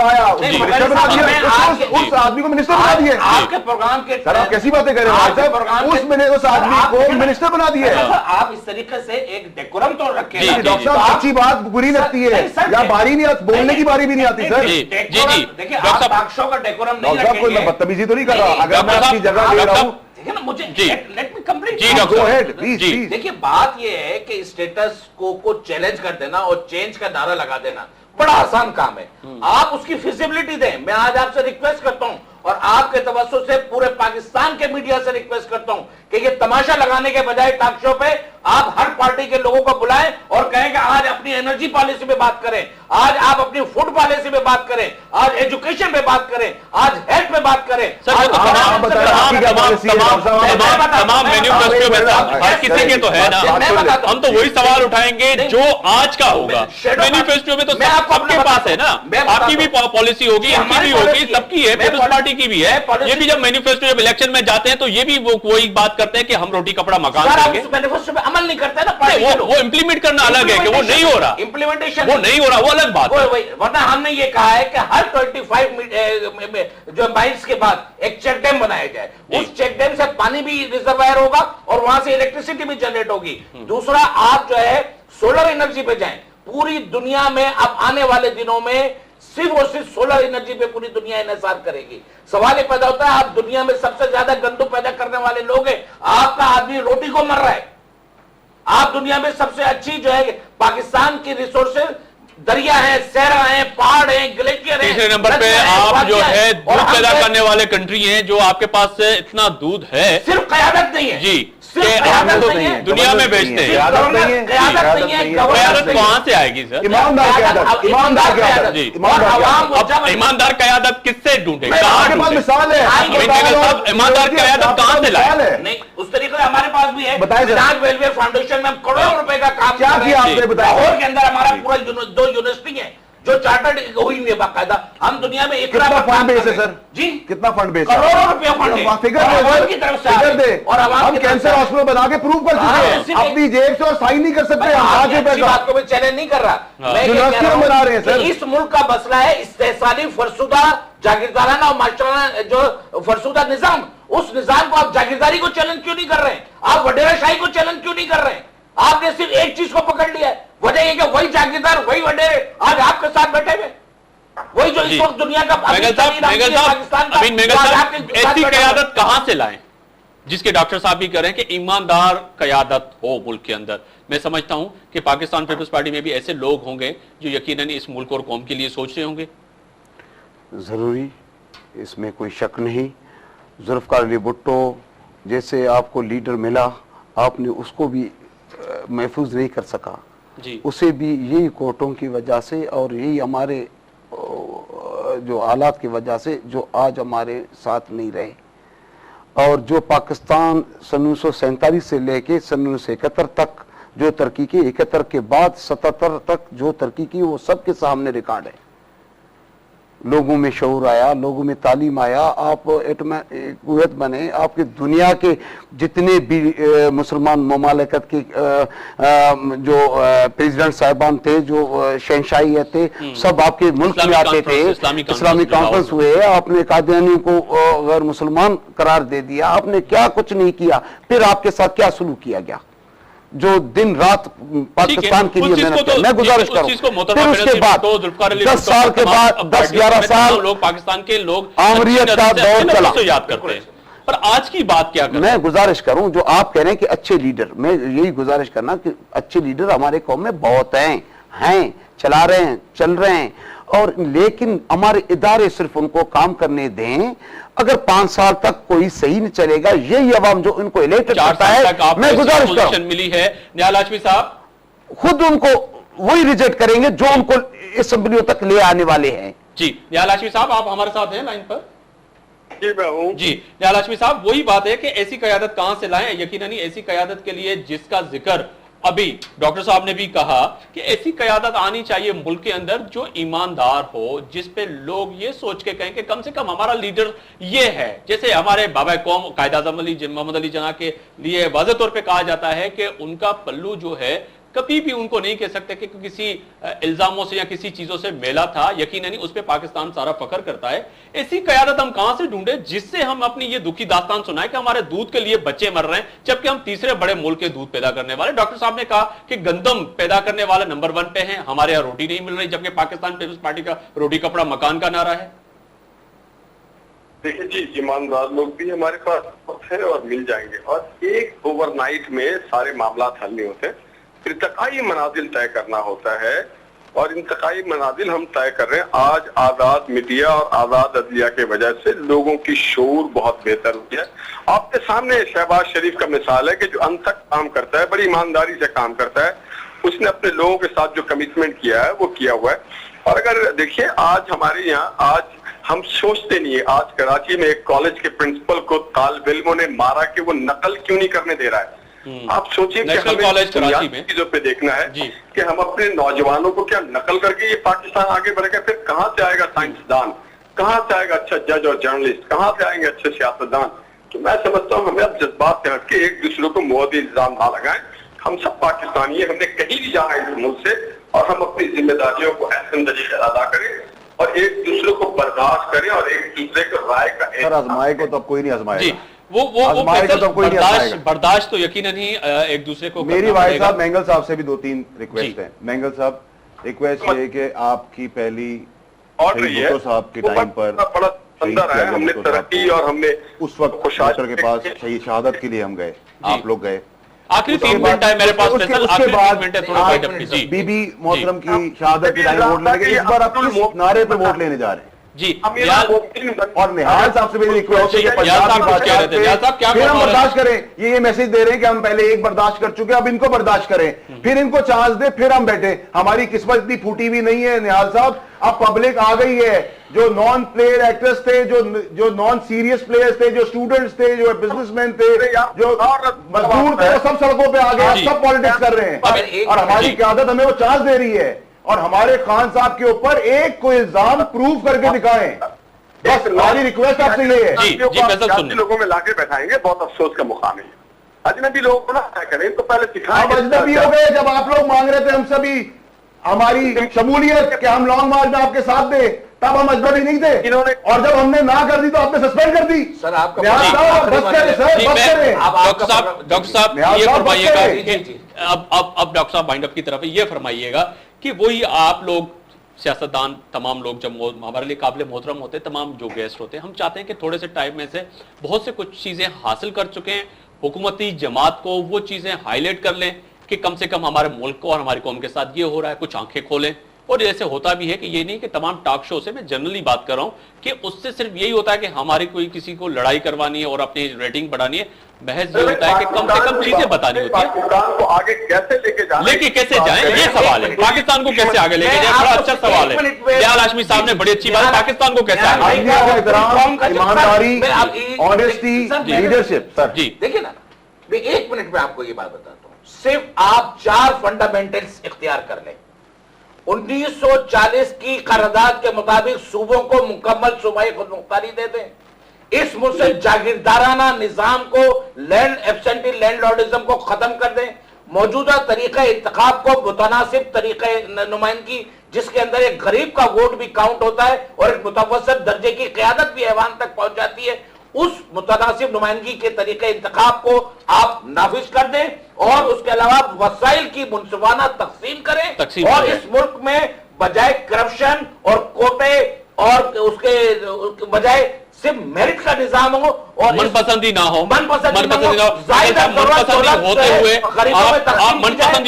بتایا, मिनिस्टर बना दिया, उस आदमी को मिनिस्टर बना दिए. आपके प्रोग्राम के सर आप कैसी बातें कर रहे हैं, उस आदमी को मिनिस्टर बना दिया. आप इस तरीके से एक डेकोरम तो रखे. डॉक्टर साहब अच्छी बात बुरी लगती है, या बारी नहीं आती, बोलने की बारी भी नहीं आती सर. देखिए आप टॉक शो का डेकोरम नहीं रखेंगे. कोई मैं बदतमीजी तो नहीं कर रहा, अगर मैं आपकी जगह ले रहा हूँ. Let me complete. देखिए बात ये है कि स्टेटस को चैलेंज कर देना और चेंज का नारा लगा देना बड़ा आसान काम है. आप उसकी फिजिबिलिटी दें. मैं आज आपसे रिक्वेस्ट करता हूं और आपके तवज्जो से पूरे पाकिस्तान के मीडिया से रिक्वेस्ट करता हूं कि ये तमाशा लगाने के बजाय टॉक शो पे आप हर पार्टी के लोगों को बुलाएं और कहें कि आज अपनी एनर्जी पॉलिसी पे बात करें, आज आप अपनी फूड पॉलिसी पे बात करें, आज एजुकेशन पे बात करें, आज हेल्थ पे बात करें. तमाम मैन्युफेस्टो में हर किसी के तो है ना, हम तो वही सवाल उठाएंगे जो आज का होगा. मैन्युफेस्टो में तो सबके पास है ना, आपकी भी पॉलिसी होगी, इनकी भी होगी, सबकी है, पीपल्स पार्टी की भी है. ये भी जब मैन्युफेस्टो जब इलेक्शन में जाते हैं तो ये भी वही बात करते हैं कि हम रोटी कपड़ा मकान देंगे. मैनिफेस्टो पे अमल नहीं करते ना, वो इंप्लीमेंट करना अलग है कि वो नहीं हो रहा, इंप्लीमेंटेशन वो नहीं हो रहा, वो अलग बात है. वरना हमने ये कहा है कि हर 25 जो माइल्स के बाद एक चेक डैम बनाया जाए. उस चेक डैम से पानी भी रिजर्वायर होगा और वहां से इलेक्ट्रिसिटी भी जनरेट होगी. दूसरा आप जो है सोलर एनर्जी पे जाएं. पूरी दुनिया में अब आने वाले दिनों में सिर्फ और सिर्फ सोलर एनर्जी पे पूरी दुनिया इन्हिसार करेगी. सवाल ये पैदा होता है, आप दुनिया में सबसे ज्यादा गंदू पैदा करने वाले लोग हैं, आपका आदमी रोटी को मर रहा है. आप दुनिया में सबसे अच्छी जो है पाकिस्तान की रिसोर्सेज दरिया है, सहरा है, पहाड़ है, ग्लेशियर है. तीसरे नंबर पे आप जो है दूध पैदा करने वाले कंट्री हैं, जो आपके पास से इतना दूध है. सिर्फ क़यादत नहीं है जी, दुनिया में बेचते हैं. क़यादत कहां से आएगी सर? ईमानदार क़यादत. ईमानदार क़यादत किससे ढूंढेंगे? मिसाल है, ईमानदार क़यादत कहां से लाए? नहीं, उस तरीके से हमारे पास भी है. बताइए सर. वेलफेयर फाउंडेशन में हम करोड़ों रुपए का काम क्या किया आपने, बताया. लाहौर के अंदर हमारा पूरा 2 यूनिवर्सिटी है जो चार्टर्ड हुई हुई है बाकायदा. हम दुनिया में कितना फंड बेस है सर जी? कितना फंड बेस? करोड़ों रुपया फंड है. फिगर की तरफ से दे. और हम कैंसर हॉस्पिटल बना के प्रूव कर चुके हैं, अपनी जेब से और साइन नहीं कर सकते. बात को मैं चैलेंज नहीं कर रहा, मैं बना रहे हैं सर. इस मुल्क का मसला है इस्तेहसाली फरसुदा जागीरदाराना और मास्टराना जो फरसुदा निजाम, उस निजाम को आप जागीरदारी को चैलेंज क्यों नहीं कर रहे हैं? आप वडेराशाही को चैलेंज क्यों नहीं कर रहे हैं? आपने सिर्फ एक चीज को पकड़ लिया है, वजह ये कि वही जागीरदार वही वडेरे आज आपके साथ बैठे हुए, वही जो इस वक्त दुनिया का पाकिस्तान का. ऐसी क़यादत कहां से लाएं जिसके डॉक्टर साहब भी कह रहे हैं कि ईमानदार क़यादत हो मुल्क के अंदर? मैं समझता हूं कि पाकिस्तान पीपल्स पार्टी में भी ऐसे लोग होंगे जो यकीनन इस मुल्क और कौम के लिए सोच रहे होंगे. जरूरी, इसमें कोई शक नहीं. जुल्फ़िकार अली भुट्टो जैसे आपको लीडर मिला, आपने उसको भी महफूज नहीं कर सका जी. उसे भी यही कोर्टों की वजह से और यही हमारे जो हालात की वजह से जो आज हमारे साथ नहीं रहे. और जो पाकिस्तान सन 1947 से लेके सन 1971 तक जो तरक्की की, 71 के बाद 77 तक जो तरक्की की, वो सबके सामने रिकॉर्ड है. लोगों में शऊर आया, लोगों में तालीम आया, आप कुवैत बने, आपके दुनिया के जितने भी मुसलमान ममालिकत के जो प्रेसिडेंट साहिबान थे, जो शहंशाही थे, सब आपके मुल्क में आते थे. इस्लामी कॉन्फ्रेंस हुए, आपने कादियानी को गैर मुसलमान करार दे दिया. आपने क्या कुछ नहीं किया. फिर आपके साथ क्या सलूक किया गया जो दिन रात पाकिस्तान के लिए मेहनत कर. मैं गुजारिश करूं, फिर उसके बाद 10 साल के बाद 10-11 साल लोग पाकिस्तान के लोग आमरीत का दौर चला, याद करते हैं. पर आज की बात क्या करें? मैं गुजारिश करूं, जो आप कह रहे हैं कि अच्छे लीडर, मैं यही गुजारिश करना कि अच्छे लीडर हमारे कौम में बहुत हैं, चला रहे हैं, चल रहे हैं, और लेकिन हमारे इदारे सिर्फ उनको काम करने दें. अगर 5 साल तक कोई सही नहीं चलेगा, यही अवाम जो उनको इलेक्टेड करता है, मैं गुजारिश करूं, मिली है निहाल हाशमी साहब खुद उनको वही रिजेक्ट करेंगे जो उनको असेंबलियों तक ले आने वाले हैं. जी निहाल हाशमी साहब, आप हमारे साथ हैं लाइन पर? जी मैं हूं. जी निहाल हाशमी साहब, वही बात है कि ऐसी क़यादत कहां से लाएं? यकीनन ऐसी क़यादत के लिए जिसका जिक्र अभी डॉक्टर साहब ने भी कहा कि ऐसी क़यादत आनी चाहिए मुल्क के अंदर जो ईमानदार हो, जिस पे लोग ये सोच के कहें कि कम से कम हमारा लीडर ये है. जैसे हमारे बाबा कौम कायद आज़म मोहम्मद अली जिन्ना के लिए वाज़ेह तौर पे कहा जाता है कि उनका पल्लू जो है कभी भी उनको नहीं कह सकते कि किसी इल्जामों से या किसी चीजों से मेला था। यकीनन नहीं, उस पर पाकिस्तान सारा फख्र करता है। ऐसी क़यादत हम कहां से ढूंढे जिससे हम अपनी ये दुखी दास्तान सुनाए कि हमारे दूध के लिए बच्चे मर रहे हैं, जबकि हम तीसरे बड़े मुल्क के दूध पैदा करने वाले। डॉक्टर साहब ने कहा कि गंदम पैदा करने वाला नंबर 1 पे है, हमारे यहाँ रोटी नहीं मिल रही, जबकि पाकिस्तान पीपल्स पार्टी का रोटी कपड़ा मकान का नारा है। देखिए जी, ईमानदार लोग भी हमारे पास है और मिल जाएंगे, और एक ओवरनाइट में सारे मामला हल नहीं होते। इर्तकाई मनाजिल तय करना होता है, और इंतकाई मनाजिल हम तय कर रहे हैं। आज आजाद मीडिया और आजाद अदलिया के वजह से लोगों की शऊर बहुत बेहतर हुई है। आपके सामने शहबाज शरीफ का मिसाल है कि जो अंत तक काम करता है, बड़ी ईमानदारी से काम करता है, उसने अपने लोगों के साथ जो कमिटमेंट किया है वो किया हुआ है। और अगर देखिए, आज हमारे यहाँ, आज हम सोचते नहीं है, आज कराची में एक कॉलेज के प्रिंसिपल को तालिब इल्मों ने मारा कि वो नकल क्यों नहीं करने दे रहा है। आप सोचिए कि हमें चीजों पे देखना है कि हम अपने नौजवानों को क्या नकल करके ये पाकिस्तान आगे बढ़ेगा। फिर कहाँ से आएगा साइंसदान, कहाँ से आएगा अच्छा जज और जर्नलिस्ट, कहाँ से आएंगे अच्छे सियासतदान। तो मैं समझता हूँ हमें अब जज्बात से हटके एक दूसरे को मुआदी इल्जाम ना लगाएं। हम सब पाकिस्तानी है, हमने कहीं भी जाना है इस मुल्क से, और हम अपनी जिम्मेदारियों को ऐसे तरीके अदा करें और एक दूसरे को बर्दाश्त करें और एक दूसरे को राय का। सर आजमाए को तो अब कोई नहीं आजमाएगा, वो बर्दाश्त तो यकीनन ही एक दूसरे को। मेरी भाई साहब मैंगल साहब से भी 2-3 रिक्वेस्ट है। मैंगल साहब, रिक्वेस्ट ये है कि आपकी पहली भुट्टो साहब के टाइम पर हमने तरक्की और हमने उस वक्त खुशादर के पास शहीद शहादत के लिए हम गए, आप लोग गए। आखिरी 3 मिनट है मेरे पास, उसके बाद बीबी मोहतरम की शहादत के टाइम वोट लेंगे। इस बार आप किस नारे पे वोट लेने जा रहे हैं जी? और निहाल साहब से मेरी रिक्वेस्ट है कि पंजाब की बात करते हैं, फिर हम बर्दाश्त करें। ये मैसेज दे रहे हैं कि हम पहले एक बर्दाश्त कर चुके हैं, अब इनको बर्दाश्त करें, फिर इनको चांस दे, फिर हम बैठे। हमारी किस्मत इतनी फूटी भी नहीं है निहाल साहब, अब पब्लिक आ गई है। जो नॉन प्लेयर एक्टर्स थे, जो नॉन सीरियस प्लेयर्स थे, जो स्टूडेंट्स थे, जो बिजनेसमैन थे, जो मजदूर थे, वो सब सड़कों पे आ गए, सब पॉलिटिक्स कर रहे हैं। और हमारी क़यादत हमें वो चांस दे रही है, और हमारे खान साहब के ऊपर एक कोई इल्जाम प्रूव करके दिखाएं। बस हमारी रिक्वेस्ट आपसे ये है। लोगों में लाके बैठाएंगे, बहुत अफसोस का मुकाम है। अजनबी लोगों को ना करें, इनको पहले सिखाएं। अब अजनबी हो गए, जब आप लोग मांग रहे थे हम सभी हमारी शमूलियत कि हम लॉन्ग मार्च में आपके साथ दे, तब हम अजनबी नहीं थे, और जब हमने ना कर दी तो आपने सस्पेंड कर दी। सर आपका डॉक्टर साहब ये फरमाइएगा, अब डॉक्टर साहब वाइंड अप की तरफ ये फरमाइएगा कि वही आप लोग सियासतदान, तमाम लोग जब हमारे लिए काबिल मोहतरम होते, तमाम जो गेस्ट होते हैं, हम चाहते हैं कि थोड़े से टाइम में से बहुत से कुछ चीजें हासिल कर चुके हैं, हुकूमती जमात को वो चीजें हाईलाइट कर लें कि कम से कम हमारे मुल्क को और हमारी कौम के साथ ये हो रहा है, कुछ आंखें खोलें। और जैसे होता भी है कि ये नहीं कि तमाम टॉक शो से, मैं जनरली बात कर रहा हूं कि उससे सिर्फ यही होता है कि हमारी कोई किसी को लड़ाई करवानी है और अपनी रेटिंग बढ़ानी है। महज ये होता है कि कम से कम चीजें बतानी होती है। पाकिस्तान को आगे कैसे लेके कैसे जाएं, ये सवाल है। पाकिस्तान को कैसे आगे लेके जाए, बड़ा अच्छा सवाल है। दयाल हाशमी साहब ने बड़ी अच्छी बात, पाकिस्तान को कैसे आगे, ईमानदारी, ऑनेस्टी, लीडरशिप। सर जी देखिए ना, मैं 1 मिनट में आपको ये बात बताता हूं। सिर्फ आप 4 फंडामेंटल्स इख्तियार कर लें। 1940 की करारदाद के मुताबिक सूबों को मुकम्मल सूबाई खुदमुख्तारी दे दें। इस मुल्क से जागीरदाराना निजाम को, लैंड एब्सेंटी लैंडलॉर्डिज्म को खत्म कर दें। मौजूदा तरीका इंतखाब को मुतनासिब तरीके नुमाइंदगी, जिसके अंदर एक गरीब का वोट भी काउंट होता है और एक मुतवस्सित दर्जे की क़यादत भी ऐवान तक पहुंच जाती है, उस मुतनासिब नुमाइंदगी के तरीके इंतखाब को आप नाफिज कर दें, और उसके अलावा वसाइल की मुनसिफाना तकसीम करें। और इस मुल्क में बजाय करप्शन और कोटे और उसके बजाय सिर्फ मेरिट का निजाम हो और मनपसंदी ना हो, मनपसंदी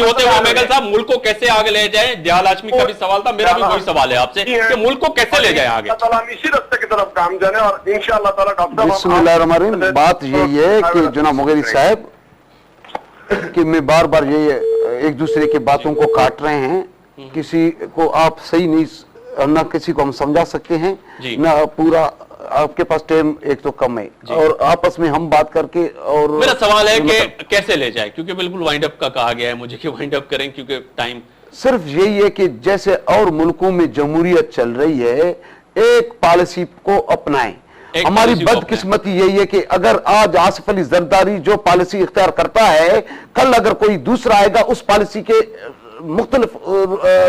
होते हुए मेघल साहब मुल्क को कैसे आगे ले जाए? दयाल हाशमी का भी सवाल था, मेरा भी वही सवाल है आपसे कि मुल्क को कैसे ले जाए आगे? इसी रास्ते की तरफ काम जाने, और इंशाअल्लाह ताला डॉक्टर बिस्मिल्लाहिर्रहमानिर्रहीम। बात यही है कि जनाब मुगेरी साहब कि मैं बार बार ये एक दूसरे की बातों को काट रहे हैं, किसी को आप सही नहीं, न किसी को हम समझा सकते हैं, न पूरा आपके पास टाइम एक तो कम है, और आपस में हम बात करके। और मेरा सवाल है कि कैसे ले जाए, क्योंकि बिल्कुल वाइंड अप का कहा गया है मुझे कि वाइंड अप करें, क्योंकि टाइम सिर्फ यही है कि जैसे और मुल्कों में जमहूरियत चल रही है, एक पॉलिसी को अपनाएं हमारी बदकिस्मती यही है कि अगर आज आसिफ अली जरदारी जो पॉलिसी इख्तियार करता है, कल अगर कोई दूसरा आएगा उस पॉलिसी के मुख्तलिफ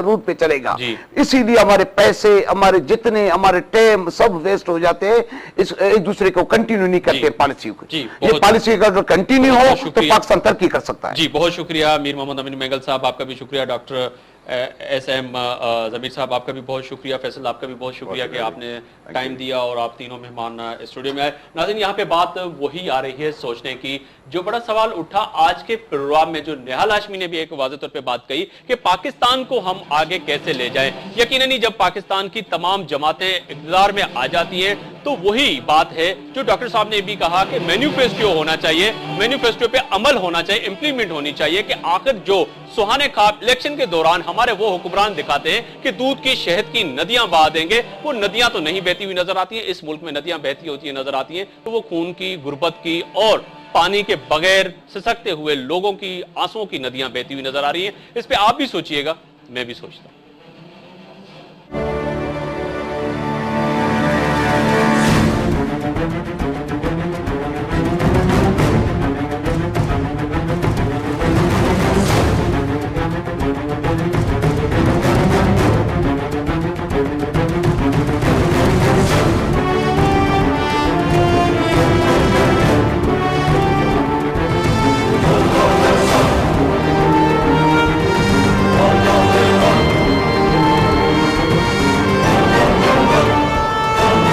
रूट पे चलेगा। इसीलिए हमारे पैसे, हमारे जितने, हमारे टाइम सब वेस्ट हो जाते हैं, एक दूसरे को कंटिन्यू नहीं करते पॉलिसी को। ये पॉलिसी अगर कंटिन्यू हो तो पाकिस्तान तरक्की कर सकता है। जी बहुत शुक्रिया मीर मोहम्मद अमीन मेंगल साहब, आपका भी शुक्रिया। Doctor SM. ज़मीर साहब, आपका भी बहुत शुक्रिया। फैसल, आपका भी बहुत शुक्रिया कि आपने टाइम दिया और आप तीनों मेहमान स्टूडियो में आए। नाज़रीन, यहाँ पे बात वही आ रही है सोचने की, जो बड़ा सवाल उठा आज के प्रोग्राम में, जो नेहाल हाशमी ने भी एक वाज़ेह तौर पे बात कही कि पाकिस्तान को हम आगे कैसे ले जाएं। यकीनन जब पाकिस्तान की तमाम जमातें इक़्तिदार में आ जाती हैं तो वही बात है जो डॉक्टर साहब ने भी कहा कि मैनिफेस्टो होना चाहिए, मैनिफेस्टो पे अमल होना चाहिए, इंप्लीमेंट होनी चाहिए कि आखिर जो सुहाने ख्वाब इलेक्शन के दौरान हमारे वो हुक्मरान दिखाते हैं कि दूध की शहद की नदियां बहा देंगे, वो नदियां तो नहीं बहती हुई नजर आती हैं। इस मुल्क में नदियां बहती होती नजर आती हैं तो वो खून की, गुर्बत की और पानी के बगैर सिसकते हुए लोगों की आंसुओं की नदियां बहती हुई नजर आ रही हैं। इस पे आप भी सोचिएगा, मैं भी सोचता हूं।